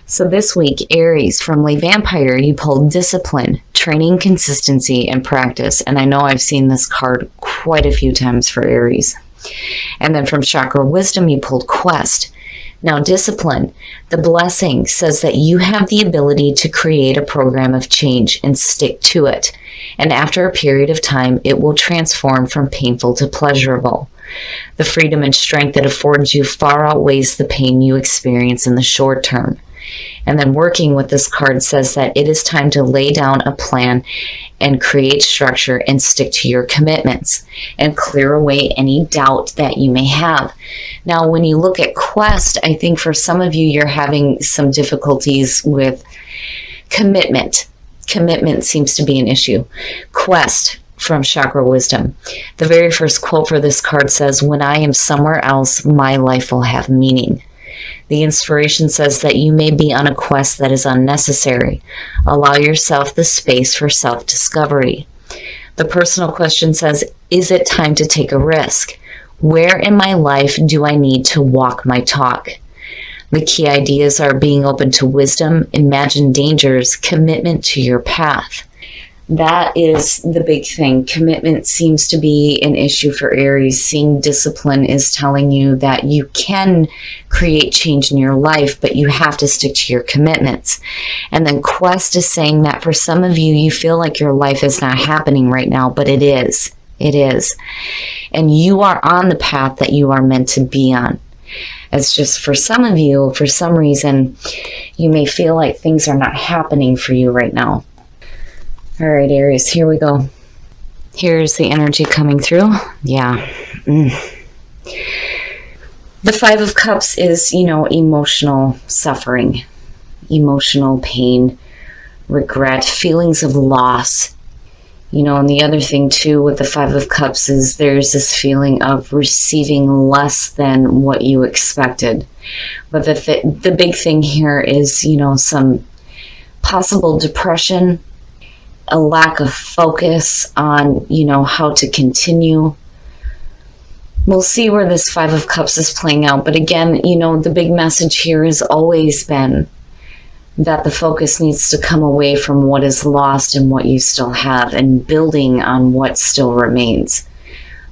So this week, Aries, from Lay Vampire, you pulled discipline, training, consistency, and practice. And I know I've seen this card quite a few times for Aries. And then from Chakra Wisdom, you pulled quest. Now, discipline, the blessing, says that you have the ability to create a program of change and stick to it. And after a period of time, it will transform from painful to pleasurable. The freedom and strength that affords you far outweighs the pain you experience in the short term. And then working with this card says that it is time to lay down a plan and create structure and stick to your commitments and clear away any doubt that you may have. Now, when you look at quest, I think for some of you, you're having some difficulties with commitment. Commitment seems to be an issue. Quest from Chakra Wisdom. The very first quote for this card says, "When I am somewhere else, my life will have meaning." The inspiration says that you may be on a quest that is unnecessary. Allow yourself the space for self-discovery. The personal question says, is it time to take a risk? Where in my life do I need to walk my talk? The key ideas are being open to wisdom, imagine dangers, commitment to your path. That is the big thing. Commitment seems to be an issue for Aries. Seeing discipline is telling you that you can create change in your life, but you have to stick to your commitments. And then quest is saying that for some of you, you feel like your life is not happening right now, but it is. It is. And you are on the path that you are meant to be on. It's just for some of you, for some reason, you may feel like things are not happening for you right now. All right, Aries, here we go. Here's the energy coming through. Yeah. The Five of Cups is, emotional suffering, emotional pain, regret, feelings of loss. And the other thing, too, with the Five of Cups is there's this feeling of receiving less than what you expected. But the big thing here is, some possible depression, a lack of focus on, how to continue. We'll see where this Five of Cups is playing out. But again, the big message here has always been that the focus needs to come away from what is lost and what you still have and building on what still remains.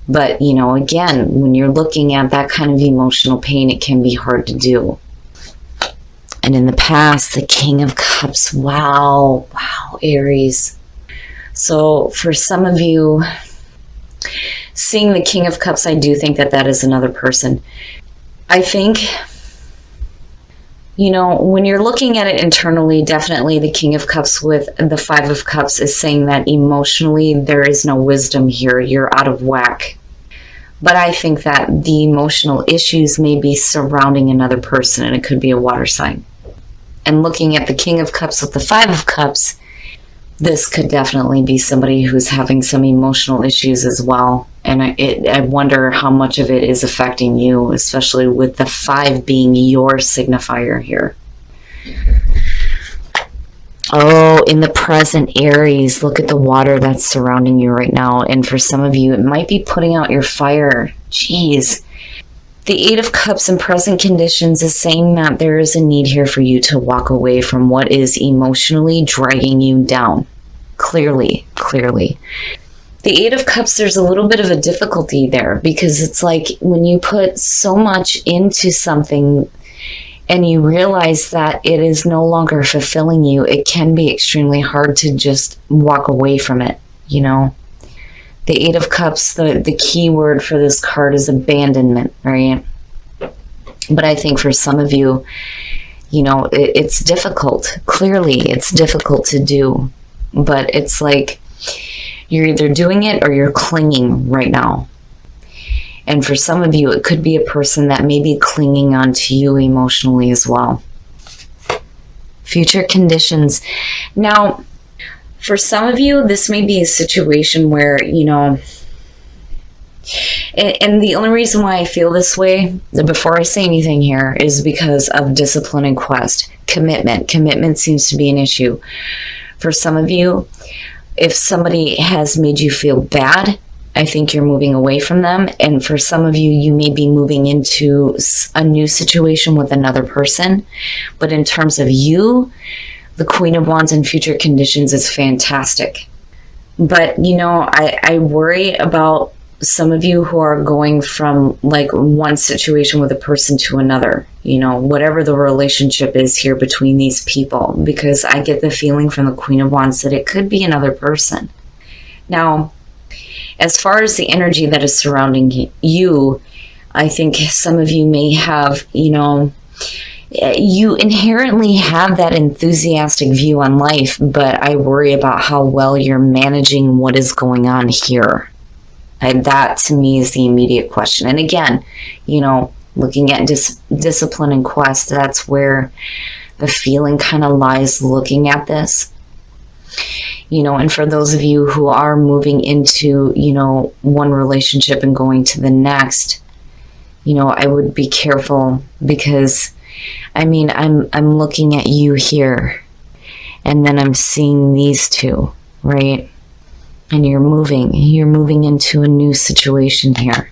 But, again, when you're looking at that kind of emotional pain, it can be hard to do. And in the past, the King of Cups, wow, Aries. So for some of you, seeing the King of Cups, I do think that is another person. I think, when you're looking at it internally, definitely the King of Cups with the Five of Cups is saying that emotionally there is no wisdom here. You're out of whack. But I think that the emotional issues may be surrounding another person, and it could be a water sign. And looking at the King of Cups with the Five of Cups, this could definitely be somebody who's having some emotional issues as well. And I wonder how much of it is affecting you, especially with the 5 being your signifier here. Oh, in the present, Aries, look at the water that's surrounding you right now. And for some of you, it might be putting out your fire. Jeez. The Eight of Cups in present conditions is saying that there is a need here for you to walk away from what is emotionally dragging you down. Clearly. The Eight of Cups, there's a little bit of a difficulty there because it's like when you put so much into something and you realize that it is no longer fulfilling you, it can be extremely hard to just walk away from it, The Eight of Cups, the key word for this card is abandonment, right? But I think for some of you, it's difficult. Clearly, it's difficult to do. But it's like you're either doing it or you're clinging right now. And for some of you, it could be a person that may be clinging on to you emotionally as well. Future conditions. Now, for some of you, this may be a situation where, and the only reason why I feel this way, before I say anything here, is because of discipline and quest. Commitment. Commitment seems to be an issue. For some of you, if somebody has made you feel bad I think you're moving away from them. And for some of you, you may be moving into a new situation with another person. But in terms of you, the Queen of Wands and future conditions is fantastic. But, you know, I worry about some of you who are going from like one situation with a person to another, you know, whatever the relationship is here between these people, because I get the feeling from the Queen of Wands that it could be another person. Now, as far as the energy that is surrounding you, I think some of you may have, you know, you inherently have that enthusiastic view on life, but I worry about how well you're managing what is going on here. And that to me is the immediate question. And again, you know, looking at discipline and quest, that's where the feeling kind of lies looking at this. You know, and for those of you who are moving into, you know, one relationship and going to the next, you know, I would be careful because, I mean, I'm looking at you here and then I'm seeing these two, right? And you're moving into a new situation here.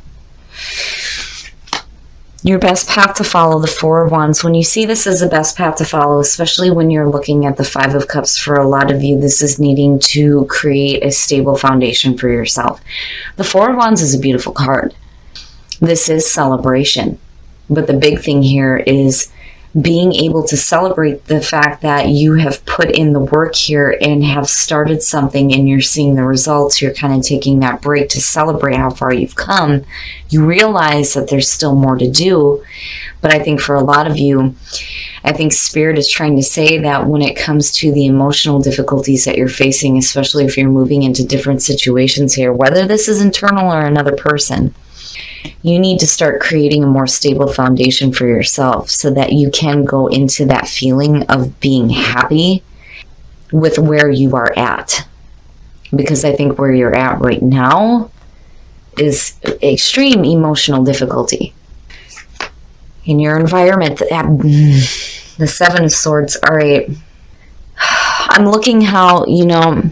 Your best path to follow, the Four of Wands. When you see this as the best path to follow, especially when you're looking at the Five of Cups, for a lot of you, this is needing to create a stable foundation for yourself. The Four of Wands is a beautiful card. This is celebration. But the big thing here is being able to celebrate the fact that you have put in the work here and have started something and you're seeing the results. You're kind of taking that break to celebrate how far you've come. You realize that there's still more to do. But I think for a lot of you, I think Spirit is trying to say that when it comes to the emotional difficulties that you're facing, especially if you're moving into different situations here, whether this is internal or another person, you need to start creating a more stable foundation for yourself so that you can go into that feeling of being happy with where you are at. Because I think where you're at right now is extreme emotional difficulty. In your environment, the Seven of Swords, all right. I'm looking how, you know,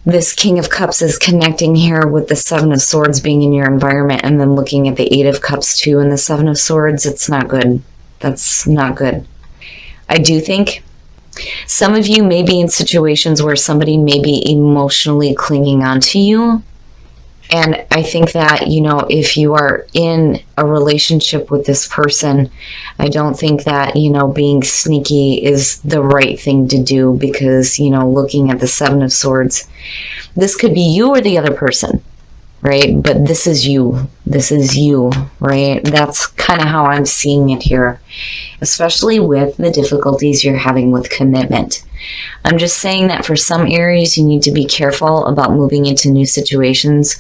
this King of Cups is connecting here with the Seven of Swords being in your environment, and then looking at the Eight of Cups too and the Seven of Swords. It's not good. That's not good. I do think some of you may be in situations where somebody may be emotionally clinging on to you. And I think that, you know, if you are in a relationship with this person, I don't think that, you know, being sneaky is the right thing to do, because, you know, looking at the Seven of Swords, this could be you or the other person, right? But this is you. This is you, right? That's kind of how I'm seeing it here, especially with the difficulties you're having with commitment. I'm just saying that for some Aries, you need to be careful about moving into new situations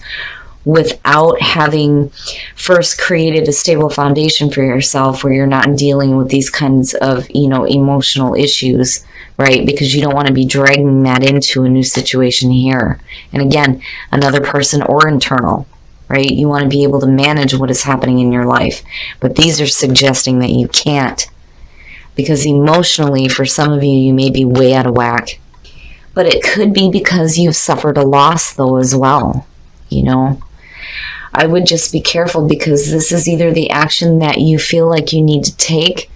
without having first created a stable foundation for yourself, where you're not dealing with these kinds of, you know, emotional issues, right? Because you don't want to be dragging that into a new situation here. And again, another person or internal, right? You want to be able to manage what is happening in your life. But these are suggesting that you can't. Because emotionally, for some of you, you may be way out of whack. But it could be because you've suffered a loss, though, as well. You know, I would just be careful, because this is either the action that you feel like you need to take,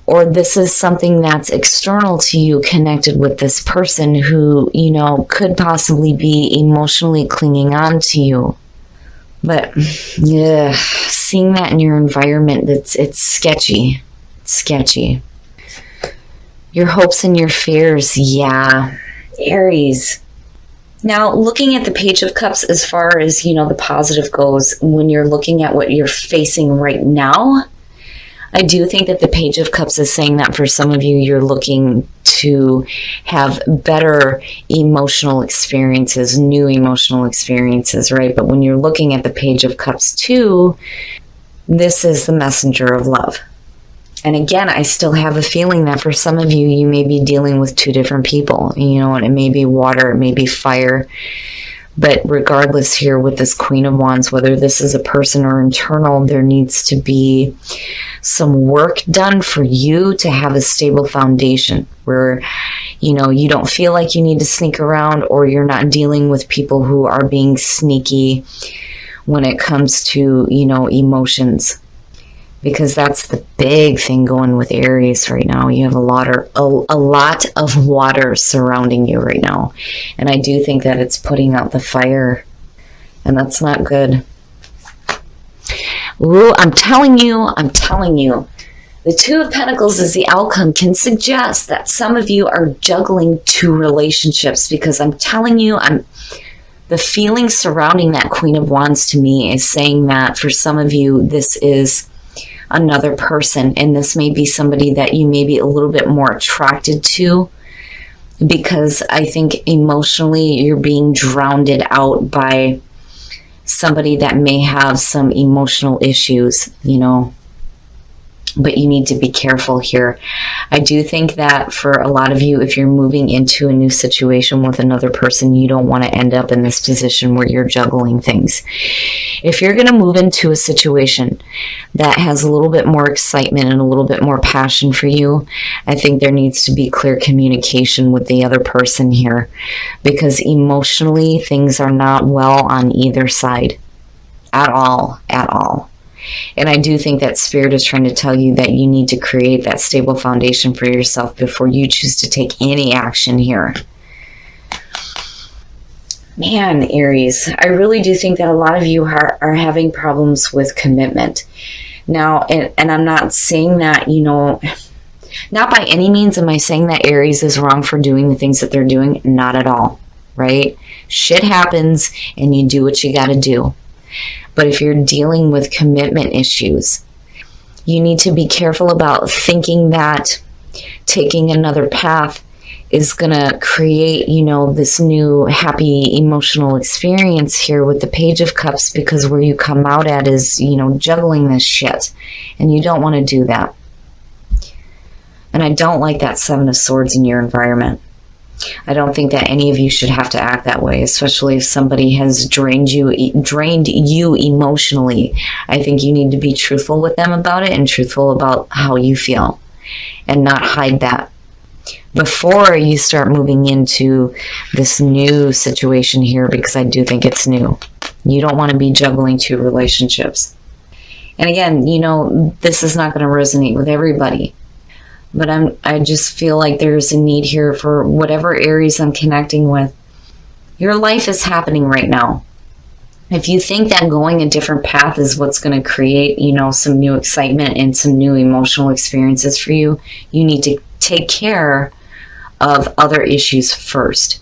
or this is something that's external to you, connected with this person who, you know, could possibly be emotionally clinging on to you. But yeah, seeing that in your environment, it's sketchy. Sketchy. Your hopes and your fears, yeah, Aries. Now, looking at the Page of Cups, as far as, you know, the positive goes, when you're looking at what you're facing right now, I do think that the Page of Cups is saying that for some of you, you're looking to have better emotional experiences, new emotional experiences, right? But when you're looking at the Page of Cups too, this is the messenger of love. And again, I still have a feeling that for some of you, you may be dealing with two different people. You know, and it may be water, it may be fire. But regardless here with this Queen of Wands, whether this is a person or internal, there needs to be some work done for you to have a stable foundation where, you know, you don't feel like you need to sneak around, or you're not dealing with people who are being sneaky when it comes to, you know, emotions. Because that's the big thing going with Aries right now. You have a lot of water surrounding you right now. And I do think that it's putting out the fire. And that's not good. Ooh, I'm telling you. The Two of Pentacles as the outcome can suggest that some of you are juggling two relationships. Because I'm telling you, the feeling surrounding that Queen of Wands to me is saying that for some of you, this is another person, and this may be somebody that you may be a little bit more attracted to, because I think emotionally you're being drowned out by somebody that may have some emotional issues, you know. But you need to be careful here. I do think that for a lot of you, if you're moving into a new situation with another person, you don't want to end up in this position where you're juggling things. If you're going to move into a situation that has a little bit more excitement and a little bit more passion for you, I think there needs to be clear communication with the other person here, because emotionally things are not well on either side at all. And I do think that Spirit is trying to tell you that you need to create that stable foundation for yourself before you choose to take any action here. Man, Aries, I really do think that a lot of you are having problems with commitment. Now, and I'm not saying that, you know, not by any means am I saying that Aries is wrong for doing the things that they're doing. Not at all, right? Shit happens and you do what you got to do. But if you're dealing with commitment issues, you need to be careful about thinking that taking another path is going to create, you know, this new happy emotional experience here with the Page of Cups, because where you come out at is, you know, juggling this shit. And you don't want to do that. And I don't like that Seven of Swords in your environment. I don't think that any of you should have to act that way, especially if somebody has drained you emotionally. I think you need to be truthful with them about it and truthful about how you feel, and not hide that before you start moving into this new situation here, because I do think it's new. You don't want to be juggling two relationships. And again, you know, this is not going to resonate with everybody. But I just feel like there's a need here for whatever Aries I'm connecting with. Your life is happening right now. If you think that going a different path is what's going to create, you know, some new excitement and some new emotional experiences for you, you need to take care of other issues first.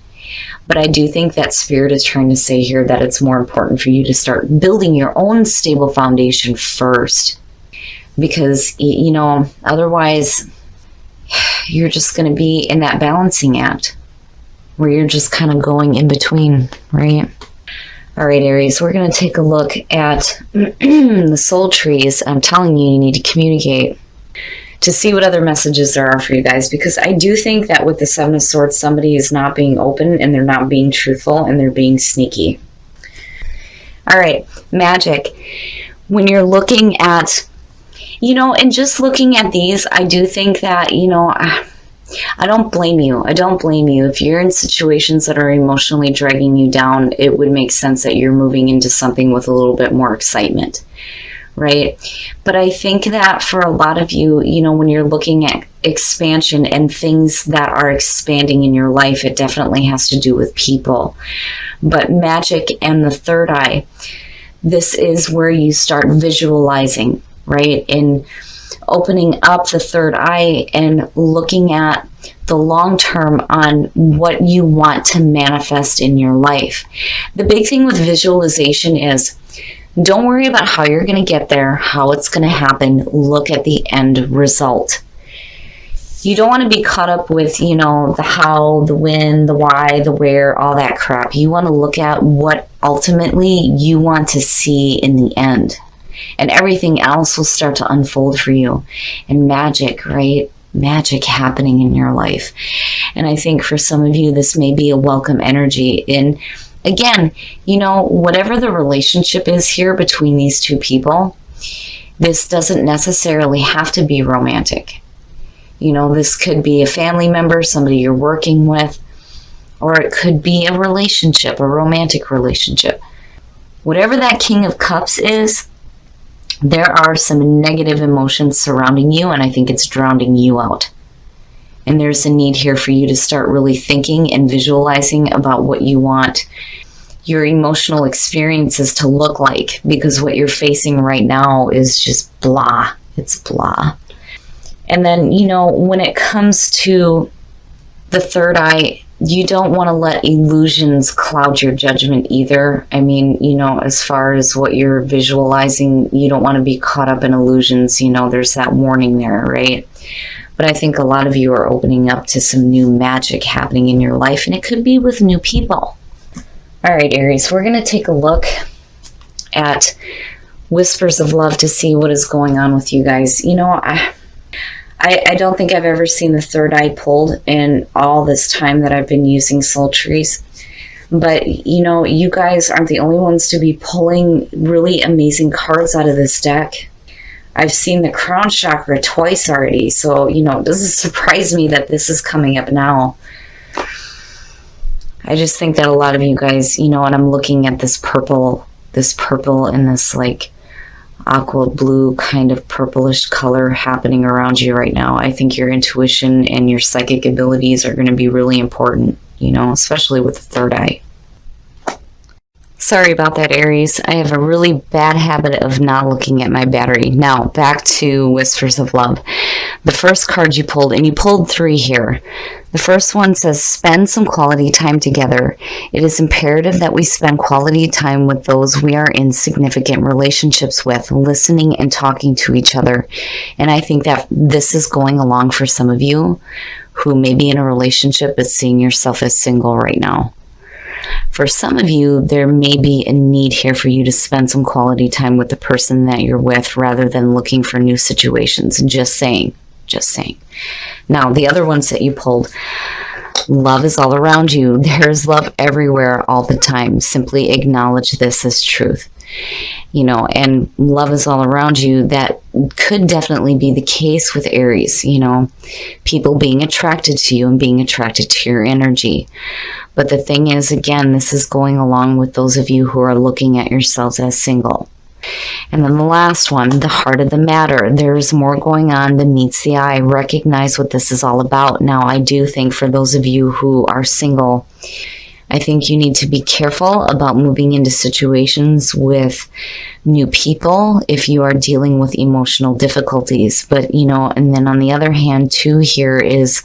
But I do think that Spirit is trying to say here that it's more important for you to start building your own stable foundation first. Because, you know, otherwise you're just going to be in that balancing act where you're just kind of going in between, right? All right, Aries, we're going to take a look at the soul trees. I'm telling you, you need to communicate to see what other messages there are for you guys, because I do think that with the Seven of Swords, somebody is not being open and they're not being truthful and they're being sneaky. All right, magic. When you're looking at, you know, and just looking at these, I do think that, you know, I don't blame you. I don't blame you. If you're in situations that are emotionally dragging you down, it would make sense that you're moving into something with a little bit more excitement, right? But I think that for a lot of you, you know, when you're looking at expansion and things that are expanding in your life, it definitely has to do with people. But magic and the third eye, this is where you start visualizing, right? And opening up the third eye and looking at the long term on what you want to manifest in your life. The big thing with visualization is don't worry about how you're going to get there, how it's going to happen. Look at the end result. You don't want to be caught up with, you know, the how, the when, the why, the where, all that crap. You want to look at what ultimately you want to see in the end. And everything else will start to unfold for you. And magic, right? Magic happening in your life. And I think for some of you, this may be a welcome energy. And Again, you know, whatever the relationship is here between these two people, this doesn't necessarily have to be romantic. You know, this could be a family member, somebody you're working with, or it could be a relationship, a romantic relationship. Whatever that King of Cups is, there are some negative emotions surrounding you, and I think it's drowning you out. And there's a need here for you to start really thinking and visualizing about what you want your emotional experiences to look like, because what you're facing right now is just blah. It's blah. And then, you know, when it comes to the third eye, you don't want to let illusions cloud your judgment either. I mean, you know, as far as what you're visualizing, you don't want to be caught up in illusions. You know, there's that warning there, right? But I think a lot of you are opening up to some new magic happening in your life, and it could be with new people. All right, Aries, we're going to take a look at Whispers of Love to see what is going on with you guys. You know, I don't think I've ever seen the third eye pulled in all this time that I've been using soul trees. But, you know, you guys aren't the only ones to be pulling really amazing cards out of this deck. I've seen the crown chakra twice already. So, you know, it doesn't surprise me that this is coming up now. I just think that a lot of you guys, you know, and I'm looking at this purple and this like aqua blue kind of purplish color happening around you right now. I think your intuition and your psychic abilities are going to be really important, you know, especially with the third eye. Sorry about that, Aries. I have a really bad habit of not looking at my battery. Now, back to Whispers of Love. The first card you pulled, and you pulled 3 here. The first one says, spend some quality time together. It is imperative that we spend quality time with those we are in significant relationships with, listening and talking to each other. And I think that this is going along for some of you who may be in a relationship but seeing yourself as single right now. For some of you, there may be a need here for you to spend some quality time with the person that you're with rather than looking for new situations. Just saying. Now, the other ones that you pulled, love is all around you. There's love everywhere all the time. Simply acknowledge this as truth. You know, and love is all around you. That could definitely be the case with Aries, you know, people being attracted to you and being attracted to your energy. But the thing is, again, this is going along with those of you who are looking at yourselves as single. And then the last one, the heart of the matter. There's more going on than meets the eye. Recognize what this is all about. Now, I do think for those of you who are single, I think you need to be careful about moving into situations with new people if you are dealing with emotional difficulties. But, you know, and then on the other hand, too, here is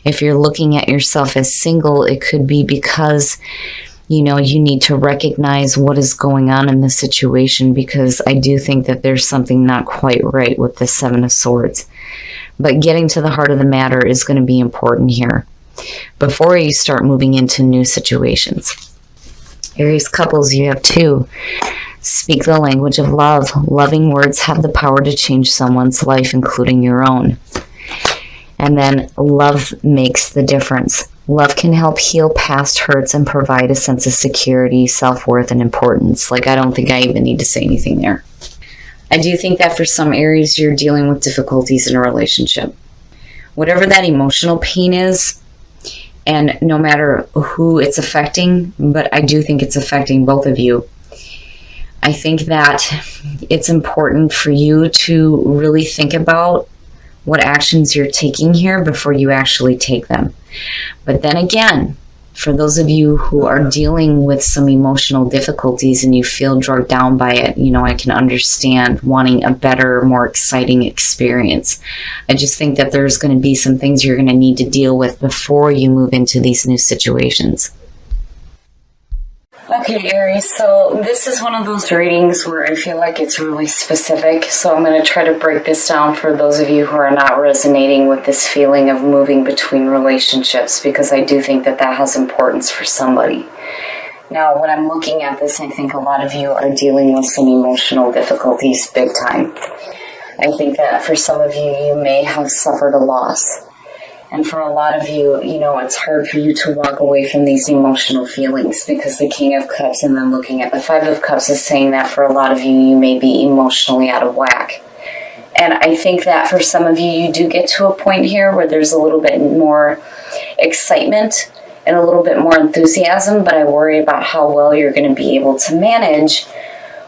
if you're looking at yourself as single, it could be because, you know, you need to recognize what is going on in the situation, because I do think that there's something not quite right with the 7 of Swords. But getting to the heart of the matter is going to be important here before you start moving into new situations. Aries couples, you have 2. Speak the language of love. Loving words have the power to change someone's life, including your own. And then love makes the difference. Love can help heal past hurts and provide a sense of security, self-worth, and importance. Like, I don't think I even need to say anything there. I do think that for some Aries, you're dealing with difficulties in a relationship. Whatever that emotional pain is, and no matter who it's affecting, but I do think it's affecting both of you, I think that it's important for you to really think about what actions you're taking here before you actually take them. But then again, for those of you who are dealing with some emotional difficulties and you feel drugged down by it, you know, I can understand wanting a better, more exciting experience. I just think that there's going to be some things you're going to need to deal with before you move into these new situations. Okay, Aries, so this is one of those readings where I feel like it's really specific, so I'm going to try to break this down for those of you who are not resonating with this feeling of moving between relationships, because I do think that that has importance for somebody. Now, when I'm looking at this, I think a lot of you are dealing with some emotional difficulties big time. I think that for some of you, you may have suffered a loss. And for a lot of you, you know, it's hard for you to walk away from these emotional feelings because the King of Cups and then looking at the Five of Cups is saying that for a lot of you, you may be emotionally out of whack. And I think that for some of you, you do get to a point here where there's a little bit more excitement and a little bit more enthusiasm, but I worry about how well you're going to be able to manage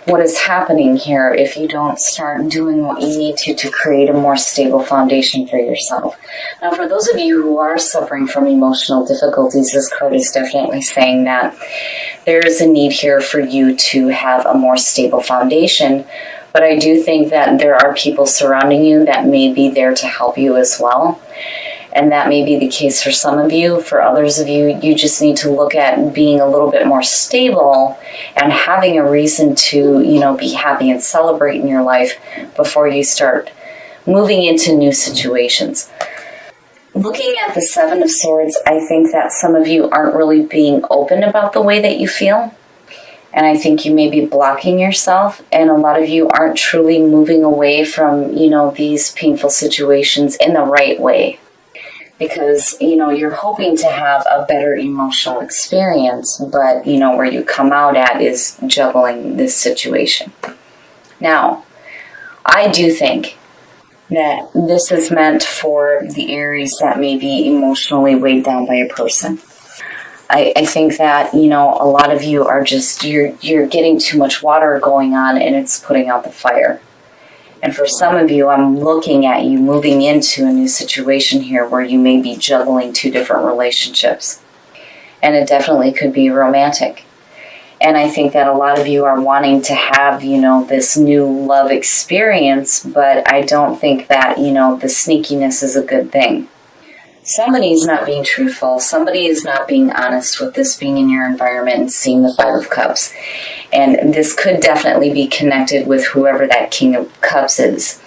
what is happening here if you don't start doing what you need to create a more stable foundation for yourself. Now, for those of you who are suffering from emotional difficulties, this card is definitely saying that there is a need here for you to have a more stable foundation. But I do think that there are people surrounding you that may be there to help you as well. And that may be the case for some of you. For others of you, you just need to look at being a little bit more stable and having a reason to, you know, be happy and celebrate in your life before you start moving into new situations. Looking at the Seven of Swords, I think that some of you aren't really being open about the way that you feel. And I think you may be blocking yourself. And a lot of you aren't truly moving away from, you know, these painful situations in the right way. Because, you know, you're hoping to have a better emotional experience, but, you know, where you come out at is juggling this situation. Now, I do think that this is meant for the Aries that may be emotionally weighed down by a person. I think that, you know, a lot of you are just, you're getting too much water going on and it's putting out the fire. And for some of you, I'm looking at you moving into a new situation here where you may be juggling two different relationships. And it definitely could be romantic. And I think that a lot of you are wanting to have, you know, this new love experience, but I don't think that, you know, the sneakiness is a good thing. Somebody is not being truthful. Somebody is not being honest with this being in your environment and seeing the Five of Cups. And this could definitely be connected with whoever that King of Cups is.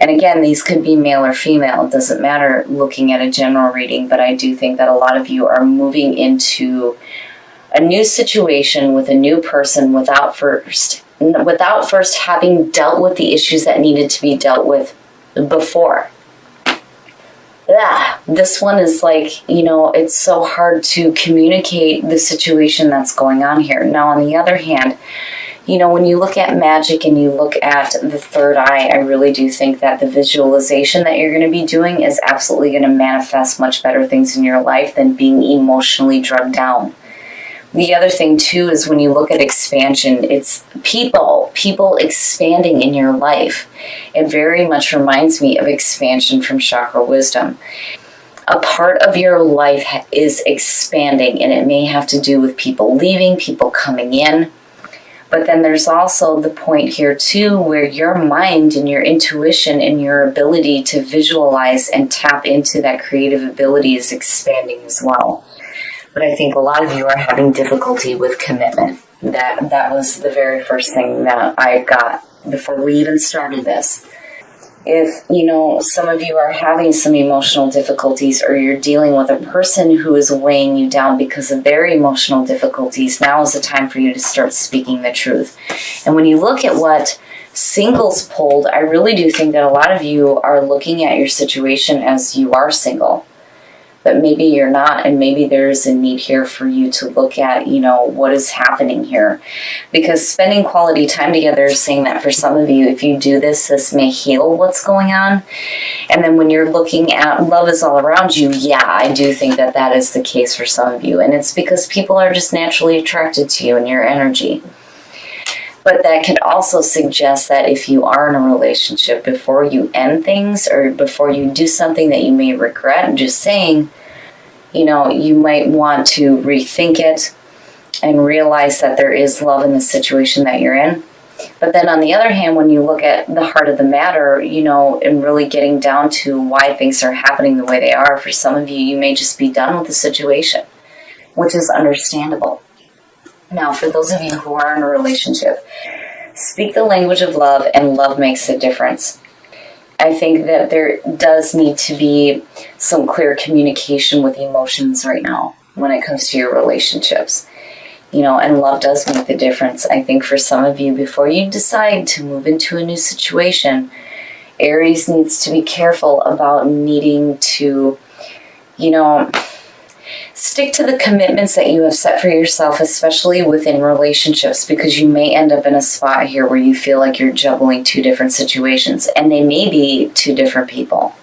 And again, these could be male or female. It doesn't matter looking at a general reading, but I do think that a lot of you are moving into a new situation with a new person without first having dealt with the issues that needed to be dealt with before. This one is like, you know, it's so hard to communicate the situation that's going on here. Now, on the other hand, you know, when you look at magic and you look at the third eye, I really do think that the visualization that you're going to be doing is absolutely going to manifest much better things in your life than being emotionally drugged down. The other thing, too, is when you look at expansion, it's people expanding in your life. It very much reminds me of expansion from Chakra Wisdom. A part of your life is expanding, and it may have to do with people leaving, people coming in. But then there's also the point here, too, where your mind and your intuition and your ability to visualize and tap into that creative ability is expanding as well. But I think a lot of you are having difficulty with commitment. That was the very first thing that I got before we even started this. If, you know, some of you are having some emotional difficulties or you're dealing with a person who is weighing you down because of their emotional difficulties, now is the time for you to start speaking the truth. And when you look at what singles pulled, I really do think that a lot of you are looking at your situation as you are single. But maybe you're not, and maybe there's a need here for you to look at, you know, what is happening here. Because spending quality time together is saying that for some of you, if you do this, this may heal what's going on. And then when you're looking at love is all around you, yeah, I do think that that is the case for some of you. And it's because people are just naturally attracted to you and your energy. But that could also suggest that if you are in a relationship, before you end things or before you do something that you may regret, I'm just saying, you know, you might want to rethink it and realize that there is love in the situation that you're in. But then on the other hand, when you look at the heart of the matter, you know, and really getting down to why things are happening the way they are, for some of you, you may just be done with the situation, which is understandable. Now, for those of you who are in a relationship, speak the language of love, and love makes a difference. I think that there does need to be some clear communication with emotions right now when it comes to your relationships. You know, and love does make the difference. I think for some of you, before you decide to move into a new situation, Aries needs to be careful about needing to you know, stick to the commitments that you have set for yourself, especially within relationships, because you may end up in a spot here where you feel like you're juggling two different situations, and they may be two different people.